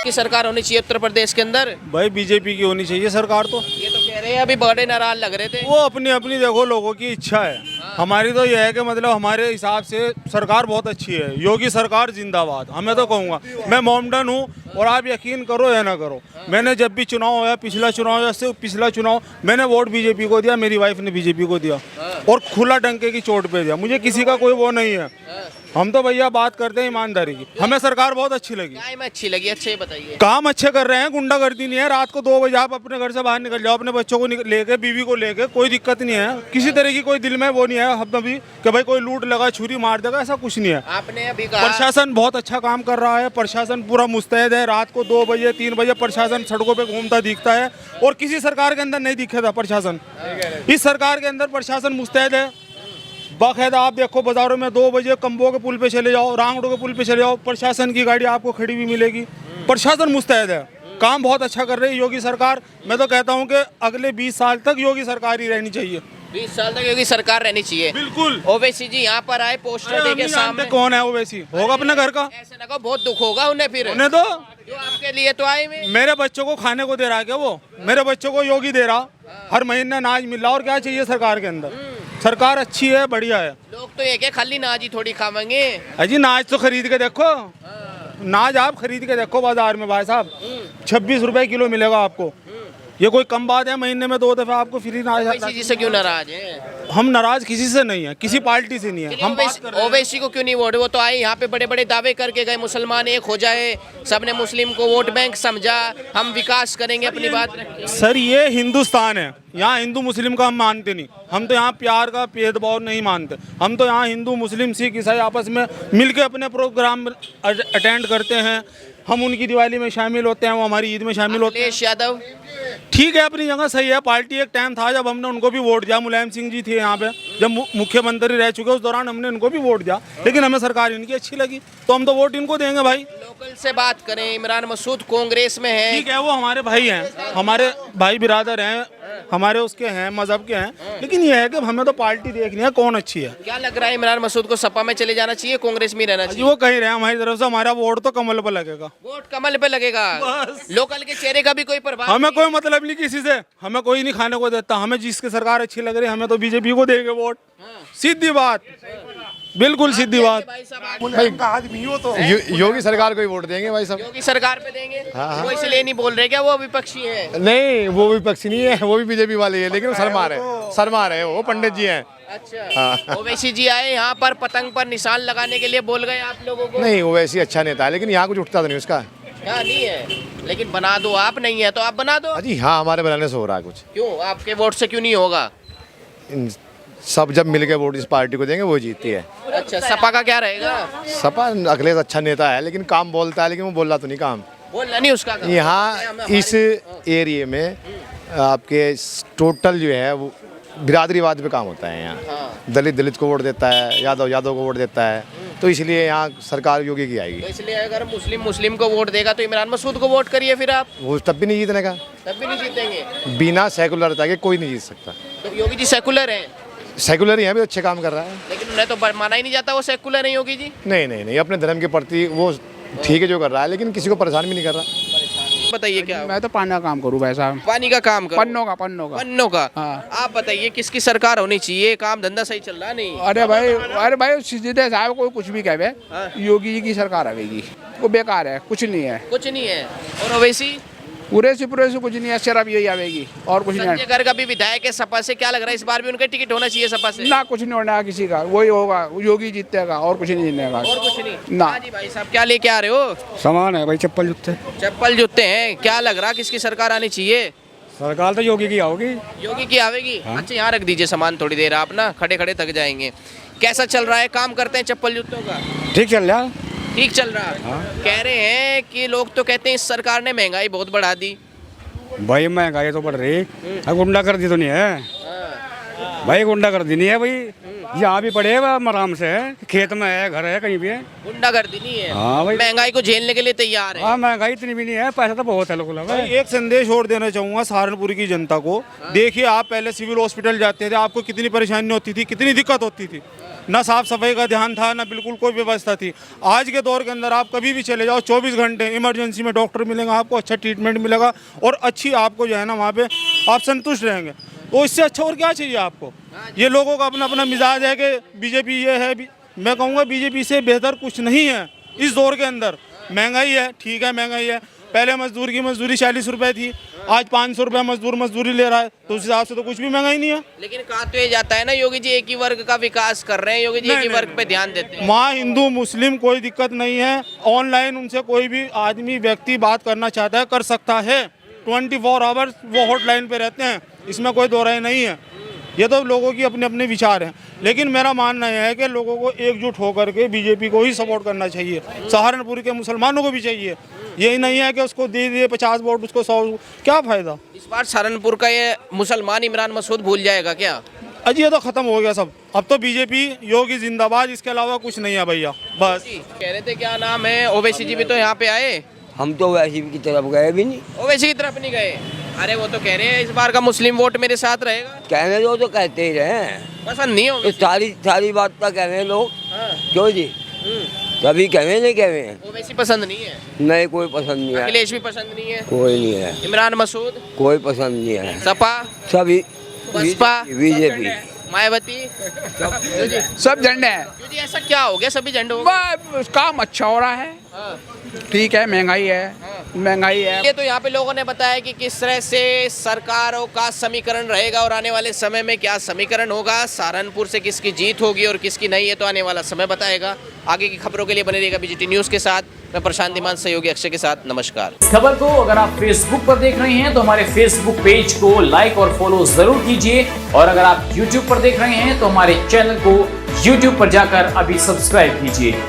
किसकी सरकार होनी चाहिए उत्तर प्रदेश के अंदर? भाई बीजेपी की होनी चाहिए सरकार तो। ये तो कह रहे हैं, अभी बड़े नाराज लग रहे थे। वो अपनी अपनी देखो लोगों की इच्छा है। हमारी तो यह है कि मतलब हमारे हिसाब से सरकार बहुत अच्छी है। योगी सरकार जिंदाबाद। हमें तो कहूँगा, मैं मोमडन हूँ और आप यकीन करो या ना करो, मैंने जब भी चुनाव होया, पिछला चुनाव या से पिछला चुनाव, मैंने वोट बीजेपी को दिया, मेरी वाइफ ने बीजेपी को दिया और खुला डंके की चोट पे दिया। मुझे किसी का कोई वो नहीं है। हम तो भैया बात करते हैं ईमानदारी की। हमें सरकार बहुत अच्छी लगी। क्या में अच्छी लगी? अच्छे बताइए। काम अच्छे कर रहे हैं, गुंडागर्दी नहीं है। रात को 2 बजे आप अपने घर से बाहर निकल जाओ, अपने बच्चों को लेके, बीवी को लेके, कोई दिक्कत नहीं है। किसी तरह की कोई दिल में वो नहीं है हम भी कि भाई कोई लूट लगा, छुरी मार देगा, ऐसा कुछ नहीं है। आपने अभी कहा प्रशासन बहुत अच्छा काम कर रहा है। प्रशासन पूरा मुस्तैद है। रात को 2 बजे 3 बजे प्रशासन सड़कों पे घूमता दिखता है और किसी सरकार के अंदर नहीं दिखे था प्रशासन। इस सरकार के अंदर प्रशासन मुस्तैद है। बाकायदा आप देखो बाजारों में 2 बजे कम्बो के पुल पे चले जाओ, रांगड़ो के पुल पे चले जाओ, प्रशासन की गाड़ी आपको खड़ी भी मिलेगी। प्रशासन मुस्तैद है, काम बहुत अच्छा कर रही है योगी सरकार। मैं तो कहता हूं कि अगले 20 साल तक योगी सरकार ही रहनी चाहिए। 20 साल तक योगी सरकार रहनी चाहिए। बिल्कुल। ओवैसी जी यहाँ पर आए, पोस्टर देके सामने। कौन है ओवैसी? होगा अपने घर का। ऐसे ना कहो, बहुत दुख होगा उन्हें। फिर उन्हें तो जो आपके लिए तो आए हुए। मेरे बच्चों को खाने को दे रहा है क्या वो? मेरे बच्चों को योगी दे रहा, हर महीने अनाज मिल रहा। और क्या चाहिए सरकार के अंदर? सरकार अच्छी है, बढ़िया है। लोग तो ये क्या खाली नाज ही थोड़ी खावेंगे। अजी नाज तो खरीद के देखो, नाज आप खरीद के देखो बाजार में भाई साहब, 26 रुपए किलो मिलेगा आपको। ये कोई कम बात है? महीने में 2 दफा आपको फ्री नाज आता है। ओवैसी से क्यों नाराज है? हम नाराज किसी से नहीं है, किसी पार्टी से नहीं है। हम बात कर रहे हैं। ओवैसी को क्यों नहीं वोट? वो तो आए यहाँ पे बड़े बड़े दावे करके गए, मुसलमान एक हो जाए, सबने मुस्लिम को वोट बैंक समझा, हम विकास करेंगे, अपनी बात रखेंगे। सर ये हिंदुस्तान है, यहाँ हिंदू मुस्लिम का हम मानते नहीं। हम तो यहाँ प्यार का भेदभाव नहीं मानते। हम तो यहाँ हिंदू मुस्लिम सिख ईसाई आपस में मिलके अपने प्रोग्राम अटेंड करते हैं। हम उनकी दिवाली में शामिल होते हैं, वो हमारी ईद में शामिल होते हैं। अखिलेश यादव ठीक है, अपनी जगह सही है। पार्टी एक टाइम था जब हमने उनको भी वोट दिया। मुलायम सिंह जी थे यहाँ पे, जब मुख्यमंत्री रह चुके उस दौरान हमने उनको भी वोट दिया, लेकिन हमें सरकार इनकी अच्छी लगी तो हम तो वोट इनको देंगे भाई। लोकल से बात करें, इमरान मसूद कांग्रेस में है। ठीक है, वो हमारे भाई हैं, हमारे भाई बिरादर हैं, हमारे उसके हैं, मजहब के हैं, लेकिन ये है कि हमें तो पार्टी देखनी है कौन अच्छी है। क्या लग रहा है, इमरान मसूद को सपा में चले जाना चाहिए, कांग्रेस में रहना चाहिए? वो कहीं रहे, हमारी तरफ से हमारा वोट तो कमल पर लगेगा। वोट कमल पे लगेगा। लोकल के चेहरे का भी कोई प्रभाव? हमें कोई मतलब नहीं किसी से, हमें कोई नहीं खाने को देता। हमें जिसकी सरकार अच्छी लग रही है हमें तो बीजेपी को देंगे वोट। सीधी बात, बिल्कुल सीधी बात। आदमी हो तो योगी सरकार को ही वोट देंगे भाई साहब। योगी सरकार पे देंगे। वो इसलिए नहीं बोल रहे क्या वो विपक्षी है? नहीं, वो विपक्षी नहीं है, वो भी बीजेपी वाले है, लेकिन वो शर्मा रहे वो पंडित जी हैं। अच्छा, ओवैसी जी आए यहाँ पर पतंग पर निशान लगाने के लिए, बोल गए आप लोगों को? नहीं, वो वैसे अच्छा नेता है, लेकिन यहाँ कुछ उठता तो नहीं उसका। क्या नहीं है, लेकिन बना दो। आप नहीं है तो आप बना दो। जी हाँ, हमारे बनाने से हो रहा है कुछ। क्यों? आपके वोट से क्यों नहीं होगा? सब जब मिल के वोट इस पार्टी को देंगे वो जीतती है। अच्छा, सपा का क्या रहेगा? सपा अखिलेश अच्छा नेता है, लेकिन काम बोलता है, लेकिन वो बोल रहा तो नहीं काम। बोलना नहीं उसका काम। यहाँ इस एरिया में आपके टोटल जो है वो बिरादरीवाद पे काम होता है। यहाँ दलित को वोट देता है, यादव को वोट देता है, तो इसलिए यहाँ सरकार योगी की आएगी। तो इसलिए अगर मुस्लिम को वोट देगा तो इमरान मसूद को वोट करिए फिर आप। वो तब भी नहीं जीतने का, तब भी नहीं जीतेंगे। बिना सेकुलरता के कोई नहीं जीत सकता। तो योगी जी सेकुलर हैं? सेकुलर यहाँ भी अच्छे काम कर रहा है, लेकिन उन्हें तो माना ही नहीं जाता वो सेकुलर है योगी जी। नहीं, अपने धर्म के प्रति वो ठीक है जो कर रहा है, लेकिन किसी को परेशान भी नहीं कर रहा। बताइए क्या? मैं तो पानी का काम करूँ भाई साहब। पानी का काम करो? पन्नों का। हाँ। आप बताइए किसकी सरकार होनी चाहिए? काम धंधा सही चल रहा नहीं? अरे भाई सीधे साहब कोई कुछ भी कहे, योगी जी की सरकार आएगी, वो बेकार है, कुछ नहीं है। कुछ नहीं है। और ओवैसी? पूरे से कुछ नहीं है, सिर्फ यही आएगी और कुछ नहीं। संजय गर्ग का भी विधायक है सपा से, क्या लग रहा है इस बार भी उनका टिकट होना चाहिए सपा से? ना, कुछ नहीं होना किसी का, वही होगा, योगी जीतेगा और कुछ नहीं जीतेगा। और कुछ नहीं ना। हाँ जी भाई साहब, क्या लेके आ रहे हो? सामान है भाई, चप्पल जूते हैं। क्या लग रहा किसकी सरकार आनी चाहिए? सरकार तो योगी की आओगी। योगी की आवेगी? अच्छा, यहाँ रख दीजिए सामान थोड़ी देर, आप ना खड़े खड़े थक जाएंगे। कैसा चल रहा है, काम करते हैं चप्पल जूतों का? ठीक चल रहा। ठीक चल रहा। कह रहे हैं कि लोग तो कहते हैं इस सरकार ने महंगाई बहुत बढ़ा दी। भाई महंगाई तो बढ़ रही, गुंडागर्दी तो नहीं है भाई, गुंडागर्दी नहीं है भाई। यहाँ भी पड़े आराम से, खेत में है, घर है, कहीं भी है, गुंडागर्दी नहीं है। हाँ भाई, महंगाई को झेलने के लिए तैयार है। हाँ, महंगाई इतनी भी नहीं है, पैसा तो बहुत है लोगों का। एक संदेश और देना चाहूँगा सहारनपुर की जनता को। देखिए, आप पहले सिविल हॉस्पिटल जाते थे, आपको कितनी परेशानी होती थी, कितनी दिक्कत होती थी। ना साफ सफाई का ध्यान था, ना बिल्कुल कोई व्यवस्था थी। आज के दौर के अंदर आप कभी भी चले जाओ, 24 घंटे इमरजेंसी में डॉक्टर मिलेगा आपको, अच्छा ट्रीटमेंट मिलेगा और अच्छी आपको जो है ना वहाँ पे आप संतुष्ट रहेंगे। तो इससे अच्छा और क्या चाहिए आपको? ये लोगों का अपना अपना मिजाज है कि बीजेपी ये है, मैं कहूँगा बीजेपी से बेहतर कुछ नहीं है इस दौर के अंदर। महंगाई है, ठीक है महंगाई है, पहले मजदूर की मजदूरी 40 रुपए थी, आज 500 रुपये मजदूर मजदूरी ले रहा है, तो उस हिसाब से तो कुछ भी महंगाई नहीं है। लेकिन कहा तो ये जाता है ना योगी जी एक ही वर्ग का विकास कर रहे हैं, योगी जी एक ही वर्ग पे ध्यान देते हैं। वहाँ हिंदू मुस्लिम कोई दिक्कत नहीं है, ऑनलाइन उनसे कोई भी आदमी व्यक्ति बात करना चाहता है कर सकता है, 24 आवर्स वो हॉटलाइन पे रहते हैं, इसमें कोई दो राय नहीं है। ये तो लोगों की अपने अपने विचार हैं, लेकिन मेरा मानना यह है कि लोगों को एकजुट होकर के बीजेपी को ही सपोर्ट करना चाहिए। सहारनपुर के मुसलमानों को भी चाहिए, यही नहीं है कि उसको दे दिए 50 वोट उसको 100, क्या फ़ायदा। इस बार सहारनपुर का ये मुसलमान इमरान मसूद भूल जाएगा क्या? अजी ये तो ख़त्म हो गया सब, अब तो बीजेपी योगी जिंदाबाद, इसके अलावा कुछ नहीं है भैया बस। कह रहे थे क्या नाम है, ओवैसी जी भी तो यहाँ पे आए। हम तो वैसी की तरफ गए भी नहीं। ओवैसी की तरफ नहीं गए? अरे वो तो कह रहे हैं इस बार का मुस्लिम वोट मेरे साथ रहेगा। कहने दो तो कहते ही रहे हैं, पसंद नहीं तो होगा। सारी बात तो कह रहे हैं लोग। हाँ। क्यों जी? कभी कह नहीं कह रहे हैं। ओवैसी पसंद नहीं है, नहीं कोई पसंद नहीं है, अखिलेश भी पसंद नहीं है, कोई नहीं है, इमरान मसूद, कोई पसंद नहीं है, सपा, सभी बसपा, बीजेपी मायावती, सब झंडे हैं। क्यों जी ऐसा क्या हो गया? सभी झंडे हो गए। बस काम अच्छा हो रहा है, ठीक है, महंगाई है। ये तो यहाँ पे लोगों ने बताया कि किस तरह से सरकारों का समीकरण रहेगा और आने वाले समय में क्या समीकरण होगा, सहारनपुर से किसकी जीत होगी और किसकी नहीं है तो आने वाला समय बताएगा। आगे की खबरों के लिए बने रहिएगा बीजीटी न्यूज़ के साथ। मैं प्रशांत धीमान, सहयोगी अक्षय के साथ। नमस्कार। इस खबर को अगर आप फेसबुक पर देख रहे हैं तो हमारे फेसबुक पेज को लाइक और फॉलो जरूर कीजिए, और अगर आप यूट्यूब पर देख रहे हैं तो हमारे चैनल को यूट्यूब पर जाकर अभी सब्सक्राइब कीजिए।